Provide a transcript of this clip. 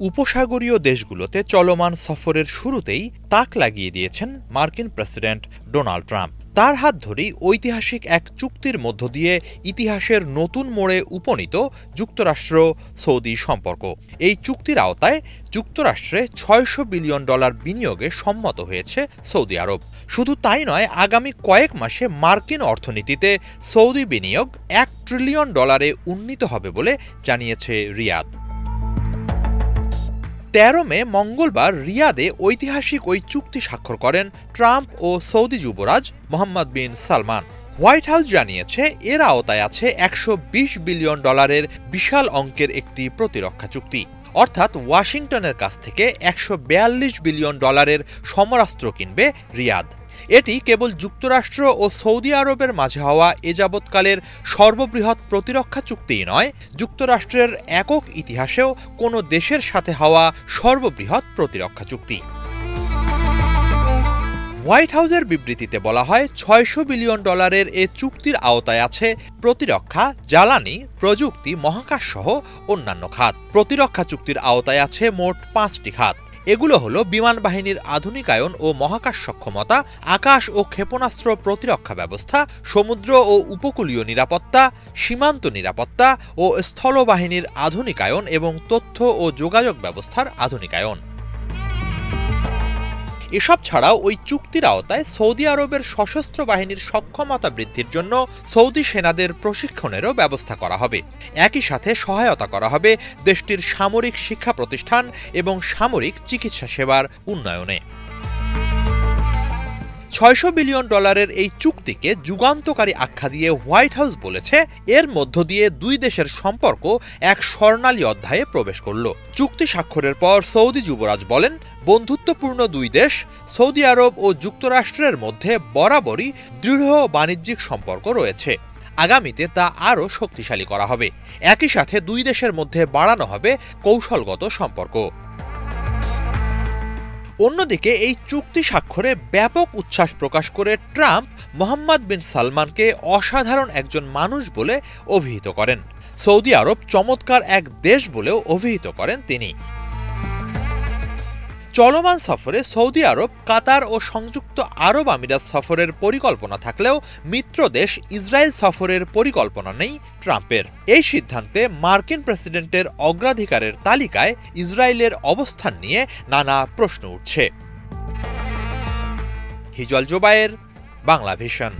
উপসাগরীয় দেশগুলোতে চলমান সফরের শুরুতেই তাক লাগিয়ে দিয়েছেন মার্কিন প্রেসিডেন্ট ডোনাল্ড ট্রাম্প। তার হাত ধরেই ঐতিহাসিক এক চুক্তির মধ্য দিয়ে ইতিহাসের নতুন মোড়ে উপনীত যুক্তরাষ্ট্র সৌদি সম্পর্ক। এই চুক্তির আওতায় যুক্তরাষ্ট্রে $600 বিলিয়ন বিনিয়োগে সম্মত হয়েছে সৌদি আরব। শুধু তাই নয়, আগামী কয়েক মাসে মার্কিন অর্থনীতিতে সৌদি বিনিয়োগ $1 ট্রিলিয়ন উন্নীত হবে বলে জানিয়েছে রিয়াদ। ১৩ মে মঙ্গলবার রিয়াদে ঐতিহাসিক ওই চুক্তি স্বাক্ষর করেন ট্রাম্প ও সৌদি যুবরাজ মোহাম্মদ বিন সালমান। হোয়াইট হাউস জানিয়েছে এর আওতায় আছে $120 বিলিয়ন বিশাল অঙ্কের একটি প্রতিরক্ষা চুক্তি। অর্থাৎ ওয়াশিংটনের কাছ থেকে $142 বিলিয়ন সমরাস্ত্র কিনবে রিয়াদ। এটি কেবল যুক্তরাষ্ট্র ও সৌদি আরবের মাঝে হওয়া এযাবৎকালের সর্ববৃহৎ প্রতিরক্ষা চুক্তিই নয়, যুক্তরাষ্ট্রের একক ইতিহাসেও কোনো দেশের সাথে হওয়া সর্ববৃহৎ প্রতিরক্ষা চুক্তি। হোয়াইট হাউসের বিবৃতিতে বলা হয়, $600 বিলিয়ন এ চুক্তির আওতায় আছে প্রতিরক্ষা, জ্বালানি, প্রযুক্তি, মহাকাশ সহ অন্যান্য খাত। প্রতিরক্ষা চুক্তির আওতায় আছে মোট 5টি খাত। এগুলো হলো বিমান বাহিনীর আধুনিকায়ন ও মহাকাশ সক্ষমতা, আকাশ ও ক্ষেপণাস্ত্র প্রতিরক্ষা ব্যবস্থা, সমুদ্র ও উপকূলীয় নিরাপত্তা, সীমান্ত নিরাপত্তা ও স্থলবাহিনীর আধুনিকায়ন এবং তথ্য ও যোগাযোগ ব্যবস্থার আধুনিকায়ন। এসব ছাড়াও ওই চুক্তির আওতায় সৌদি আরবের সশস্ত্র বাহিনীর সক্ষমতা বৃদ্ধির জন্য সৌদি সেনাদের প্রশিক্ষণেরও ব্যবস্থা করা হবে। একই সাথে সহায়তা করা হবে দেশটির সামরিক শিক্ষা প্রতিষ্ঠান এবং সামরিক চিকিৎসা সেবার উন্নয়নে। $600 বিলিয়ন এই চুক্তিকে যুগান্তকারী আখ্যা দিয়ে হোয়াইট হাউস বলেছে, এর মধ্য দিয়ে দুই দেশের সম্পর্ক এক স্বর্ণালী অধ্যায়ে প্রবেশ করল। চুক্তি স্বাক্ষরের পর সৌদি যুবরাজ বলেন, বন্ধুত্বপূর্ণ দুই দেশ সৌদি আরব ও যুক্তরাষ্ট্রের মধ্যে বরাবরই দৃঢ় বাণিজ্যিক সম্পর্ক রয়েছে। আগামীতে তা আরও শক্তিশালী করা হবে। একই সাথে দুই দেশের মধ্যে বাড়ানো হবে কৌশলগত সম্পর্ক। অন্যদিকে এই চুক্তি স্বাক্ষরে ব্যাপক উচ্ছ্বাস প্রকাশ করে ট্রাম্প মোহাম্মদ বিন সালমানকে অসাধারণ একজন মানুষ বলে অভিহিত করেন। সৌদি আরব চমৎকার এক দেশ বলেও অভিহিত করেন তিনি। চলমান সফরে সৌদি আরব, কাতার ও সংযুক্ত আরব আমিরাত সফরের পরিকল্পনা থাকলেও মিত্র দেশ ইসরায়েল সফরের পরিকল্পনা নেই ট্রাম্পের। এই সিদ্ধান্তে মার্কিন প্রেসিডেন্টের অগ্রাধিকারের তালিকায় ইসরায়েলের অবস্থান নিয়ে নানা প্রশ্ন উঠছে। হিজল জোবায়ের, বাংলা ভিশন।